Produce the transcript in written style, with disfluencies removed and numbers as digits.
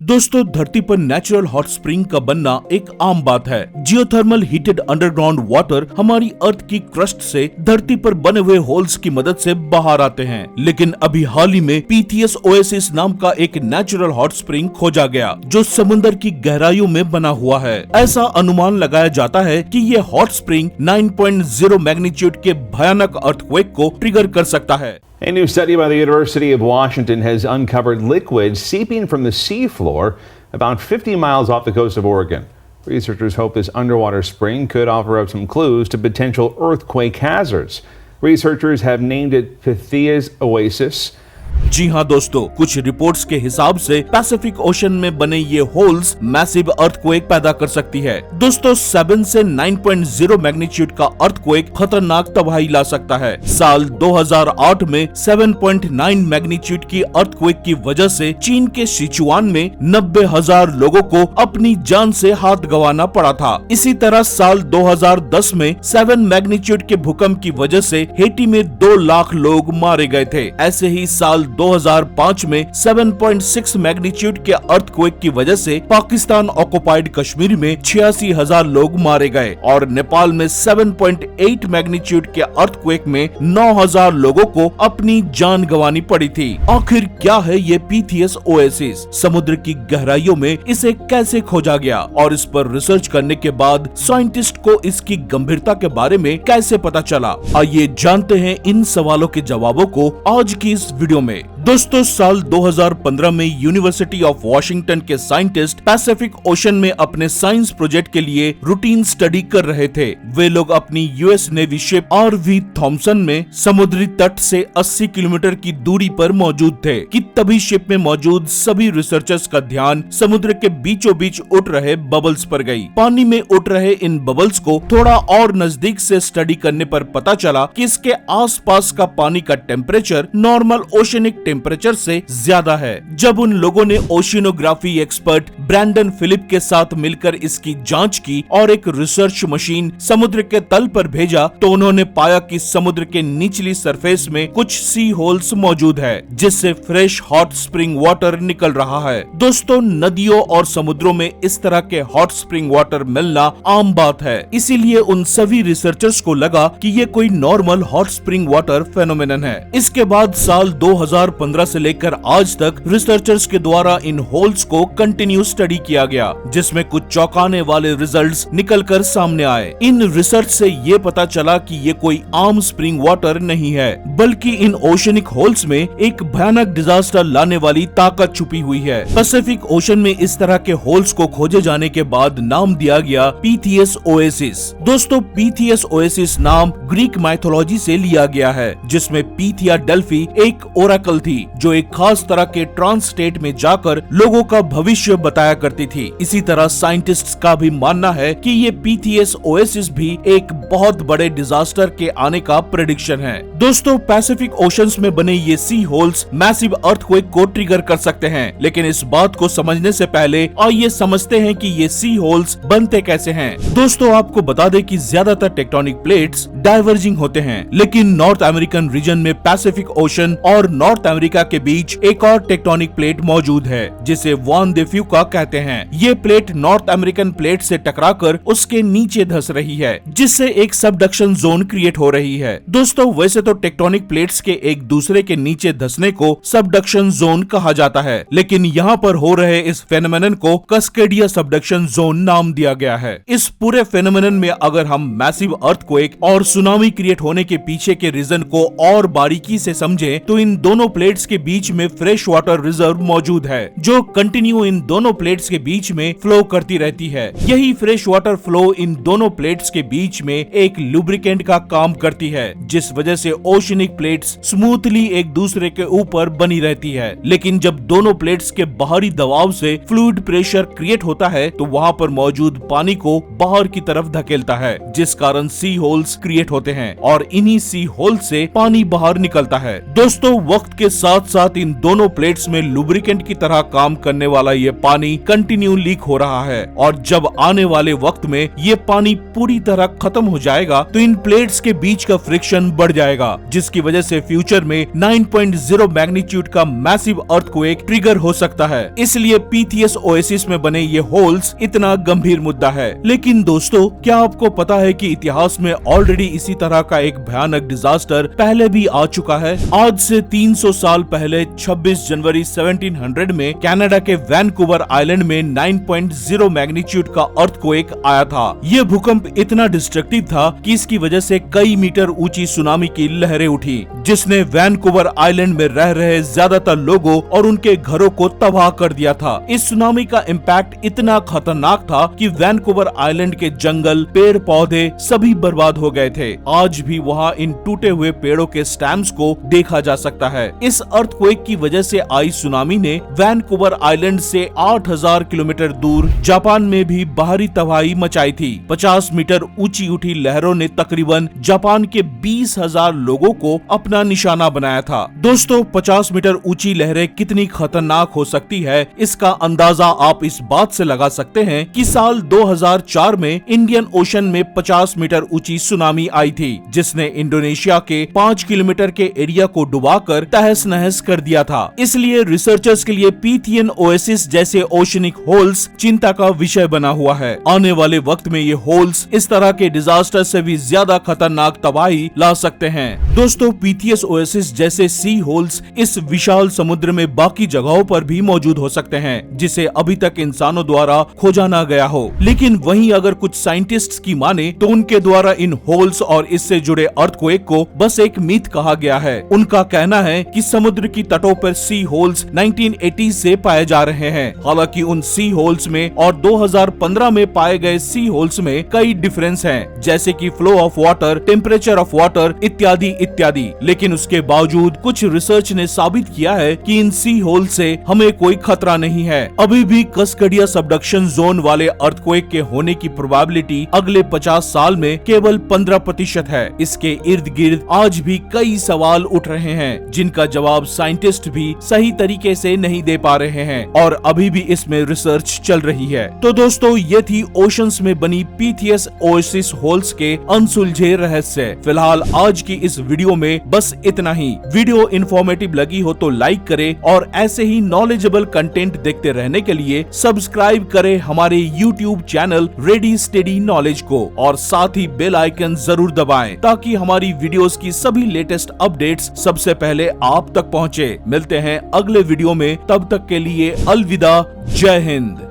दोस्तों, धरती पर नेचुरल हॉट स्प्रिंग का बनना एक आम बात है। जियोथर्मल हीटेड अंडरग्राउंड वाटर हमारी अर्थ की क्रस्ट से धरती पर बने हुए होल्स की मदद से बाहर आते हैं। लेकिन अभी हाल ही में पीथीएस ओएसिस नाम का एक नेचुरल हॉट स्प्रिंग खोजा गया, जो समुद्र की गहराइयों में बना हुआ है। ऐसा अनुमान लगाया जाता है कि ये हॉट स्प्रिंग 9.0 मैग्नीट्यूड के भयानक अर्थक्वेक को ट्रिगर कर सकता है। A new study by the University of Washington has uncovered liquids seeping from the seafloor about 50 miles off the coast of Oregon. Researchers hope this underwater spring could offer up some clues to potential earthquake hazards. Researchers have named it Pythias Oasis. जी हाँ दोस्तों, कुछ reports के हिसाब से Pacific ocean में बने ये holes massive earthquake पैदा कर सकती है। दोस्तों, 7 से 9.0 मैग्नीट्यूड का अर्थक्वेक खतरनाक तबाही ला सकता है। साल 2008 में 7.9 मैग्नीट्यूड की अर्थक्वेक की वजह से चीन के सिचुआन में 90,000 लोगों को अपनी जान से हाथ गंवाना पड़ा था। इसी तरह साल 2010 में 7 मैग्नीट्यूड के भूकंप की वजह से हेटी में 2 लाख लोग मारे गए थे। ऐसे ही साल 2005 में 7.6 मैग्नीट्यूड के अर्थक्वेक की वजह से पाकिस्तान ऑक्युपाइड कश्मीर में 86,000 लोग मारे गए और नेपाल में 7.8 मैग्नीट्यूड के अर्थक्वेक में 9,000 लोगों को अपनी जान गंवानी पड़ी थी। आखिर क्या है ये पीथीएस ओएसिस? समुद्र की गहराइयों में इसे कैसे खोजा गया और इस पर रिसर्च करने के बाद साइंटिस्ट को इसकी गंभीरता के बारे में कैसे पता चला? आइए जानते हैं इन सवालों के जवाबों को आज की इस वीडियो में। दोस्तों, साल 2015 में यूनिवर्सिटी ऑफ वॉशिंगटन के साइंटिस्ट पैसिफिक ओशन में अपने साइंस प्रोजेक्ट के लिए रूटीन स्टडी कर रहे थे। वे लोग अपनी US navy ship RV Thomson में समुद्री तट से 80 किलोमीटर की दूरी पर मौजूद थे कि तभी शिप में मौजूद सभी रिसर्चर्स का ध्यान समुद्र के बीचों बीच उठ रहे बबल्स पर गई। पानी में उठ रहे इन बबल्स को थोड़ा और नजदीक से स्टडी करने पर पता चला कि इसके आसपास का पानी का टेम्परेचर नॉर्मल ओशनिक टेम्परेचर से ज्यादा है। जब उन लोगों ने ओशिनोग्राफी एक्सपर्ट ब्रैंडन फिलिप के साथ मिलकर इसकी जांच की और एक रिसर्च मशीन समुद्र के तल पर भेजा, तो उन्होंने पाया कि समुद्र के निचली सरफेस में कुछ सी होल्स मौजूद है, जिससे फ्रेश हॉट स्प्रिंग वाटर निकल रहा है। दोस्तों, नदियों और समुद्रों में इस तरह के हॉट स्प्रिंग वाटर मिलना आम बात है। इसीलिए उन सभी रिसर्चर्स को लगा कि ये कोई normal hot spring water phenomenon है। इसके बाद साल 2015 से लेकर आज तक रिसर्चर्स के द्वारा इन होल्स को कंटिन्यू स्टडी किया गया, जिसमें कुछ चौंकाने वाले रिजल्ट्स निकलकर सामने आए। इन रिसर्च से ये पता चला कि ये कोई आम स्प्रिंग वाटर नहीं है, बल्कि इन ओशनिक होल्स में एक भयानक डिजास्टर लाने वाली ताकत छुपी हुई है। पैसिफिक ओशन में इस तरह के होल्स को खोजे जाने के बाद नाम दिया गया पीथीएस ओएसिस। दोस्तों, पीथीएस ओएसिस नाम ग्रीक माइथोलॉजी से लिया गया है, जिसमें पीथिया डेल्फी एक ओरेकल थी, जो एक खास तरह के ट्रांस स्टेट में जाकर लोगों का भविष्य बताया करती थी। इसी तरह साइंटिस्ट्स का भी मानना है कि ये पीथीएस ओएसिस भी एक बहुत बड़े डिजास्टर के आने का प्रेडिक्शन है। दोस्तों, पैसिफिक ओशंस में बने ये सी होल्स मैसिव अर्थक्वेक को ट्रिगर कर सकते हैं, लेकिन इस बात को समझने से पहले आइए समझते हैं कि ये सी होल्स बनते कैसे हैं। दोस्तों, आपको बता दें कि ज्यादातर टेक्टोनिक प्लेट्स डाइवर्जिंग होते हैं, लेकिन नॉर्थ अमेरिकन रीजन में पैसिफिक ओशन और नॉर्थ अमेरिका के बीच एक और टेक्टोनिक प्लेट मौजूद है, जिसे वान दे फ्यूका कहते हैं। ये प्लेट नॉर्थ अमेरिकन प्लेट से टकराकर उसके नीचे धंस रही है, जिससे एक सबडक्शन जोन क्रिएट हो रही है। दोस्तों, वैसे तो टेक्टोनिक प्लेट्स के एक दूसरे के नीचे धंसने को सबडक्शन जोन कहा जाता है, लेकिन यहाँ पर हो रहे इस फेनोमेनन को कास्केडिया सबडक्शन जोन नाम दिया गया है। इस पूरे फेनोमेनन में अगर हम मैसिव अर्थक्वेक और सुनामी क्रिएट होने के पीछे के रीजन को और बारीकी से समझें, तो इन दोनों प्लेट्स के बीच में फ्रेश वाटर रिजर्व मौजूद है, जो कंटिन्यू इन दोनों प्लेट्स के बीच में फ्लो करती रहती है। यही फ्रेश वाटर फ्लो इन दोनों प्लेट्स के बीच में एक लुब्रिकेंट का काम करती है, जिस वजह से ओशनिक प्लेट्स स्मूथली एक दूसरे के ऊपर बनी रहती है। लेकिन जब दोनों प्लेट्स के बाहरी दबाव से फ्लूइड प्रेशर क्रिएट होता है, तो वहाँ पर मौजूद पानी को बाहर की तरफ धकेलता है, जिस कारण सी होल्स क्रिएट होते हैं और इन्हीं सी होल से पानी बाहर निकलता है। दोस्तों, वक्त वक्त के साथ साथ इन दोनों प्लेट्स में लुब्रिकेंट की तरह काम करने वाला ये पानी कंटिन्यू लीक हो रहा है और जब आने वाले वक्त में ये पानी पूरी तरह खत्म हो जाएगा तो इन प्लेट्स के बीच का फ्रिक्शन बढ़ जाएगा, जिसकी वजह से फ्यूचर में 9.0 मैग्नीट्यूड का मैसिव अर्थक्वेक ट्रिगर हो सकता है। इसलिए पीटीएस ओएसिस में बने ये होल्स इतना गंभीर मुद्दा है। लेकिन दोस्तों, क्या आपको पता है कि इतिहास में ऑलरेडी इसी तरह का एक भयानक डिजास्टर पहले भी आ चुका है। आज से 300 साल पहले 26 जनवरी 1700 में कनाडा के वैनकूवर आइलैंड में 9.0 मैग्नीट्यूड का अर्थक्वेक आया था। ये भूकंप इतना डिस्ट्रक्टिव था कि इसकी वजह से कई मीटर ऊंची सुनामी की लहरें उठी, जिसने वैनकूवर आइलैंड में रह रहे ज्यादातर लोगों और उनके घरों को तबाह कर दिया था। इस सुनामी का इम्पैक्ट इतना खतरनाक था कि वैनकूवर आइलैंड के जंगल, पेड़ पौधे सभी बर्बाद हो गए थे। आज भी वहाँ इन टूटे हुए पेड़ों के स्टैम्स को देखा जा सकता है। इस अर्थक्वेक की वजह से आई सुनामी ने वैनकूवर आइलैंड से 8000 किलोमीटर दूर जापान में भी बाहरी तबाही मचाई थी। 50 मीटर ऊंची उठी लहरों ने तकरीबन जापान के 20,000 लोगों को अपना निशाना बनाया था। दोस्तों, 50 मीटर ऊंची लहरें कितनी खतरनाक हो सकती है, इसका अंदाजा आप इस बात से लगा सकते हैं कि साल 2004 में इंडियन ओशन में 50 मीटर ऊंची सुनामी आई थी, जिसने इंडोनेशिया के 5 किलोमीटर के एरिया को डुबाकर तहस नहस कर दिया था। इसलिए रिसर्चर्स के लिए पीथियन ओएसिस जैसे ओशनिक होल्स चिंता का विषय बना हुआ है। आने वाले वक्त में ये होल्स इस तरह के डिजास्टर से भी ज्यादा खतरनाक तबाही ला सकते हैं। दोस्तों, पीथियस ओएसिस जैसे सी होल्स इस विशाल समुद्र में बाकी जगहों पर भी मौजूद हो सकते हैं, जिसे अभी तक इंसानों द्वारा खोजा ना गया हो। लेकिन वहीं अगर कुछ साइंटिस्ट्स की माने तो उनके द्वारा इन होल्स और इससे जुड़े अर्थक्वेक को बस एक मिथ कहा गया है। उनका कहना है कि समुद्र की तटों पर सी होल्स 1980 से पाए जा रहे हैं। हालांकि उन सी होल्स में और 2015 में पाए गए सी होल्स में कई डिफरेंस हैं, जैसे कि flow of water, temperature of water इत्यादि इत्यादि। लेकिन उसके बावजूद कुछ रिसर्च ने साबित किया है कि इन सी होल से हमें कोई खतरा नहीं है। अभी भी कस्कडिया सबडक्शन जोन वाले अर्थक्वेक के होने की प्रोबेबिलिटी अगले 50 साल में केवल 15% है। इसके इर्द गिर्द आज भी कई सवाल उठ रहे हैं, जिनका जवाब साइंटिस्ट भी सही तरीके से नहीं दे पा रहे हैं और अभी भी इसमें रिसर्च चल रही है। तो दोस्तों, ये थी ओशंस में बनी पीथियस ओएसिस होल्स के अनसुलझे रहस्य। फिलहाल आज की इस वीडियो में बस इतना ही। वीडियो इन्फॉर्मेटिव लगी हो तो लाइक करें और ऐसे ही नॉलेजेबल कंटेंट देखते रहने के लिए सब्सक्राइब करें हमारे YouTube channel ready steady knowledge को और साथ ही बेल आइकन जरूर दबाएं ताकि हमारी वीडियोस की सभी लेटेस्ट अपडेट्स सबसे पहले आप तक पहुंचे। मिलते हैं अगले वीडियो में, तब तक के लिए अलविदा, जय हिंद।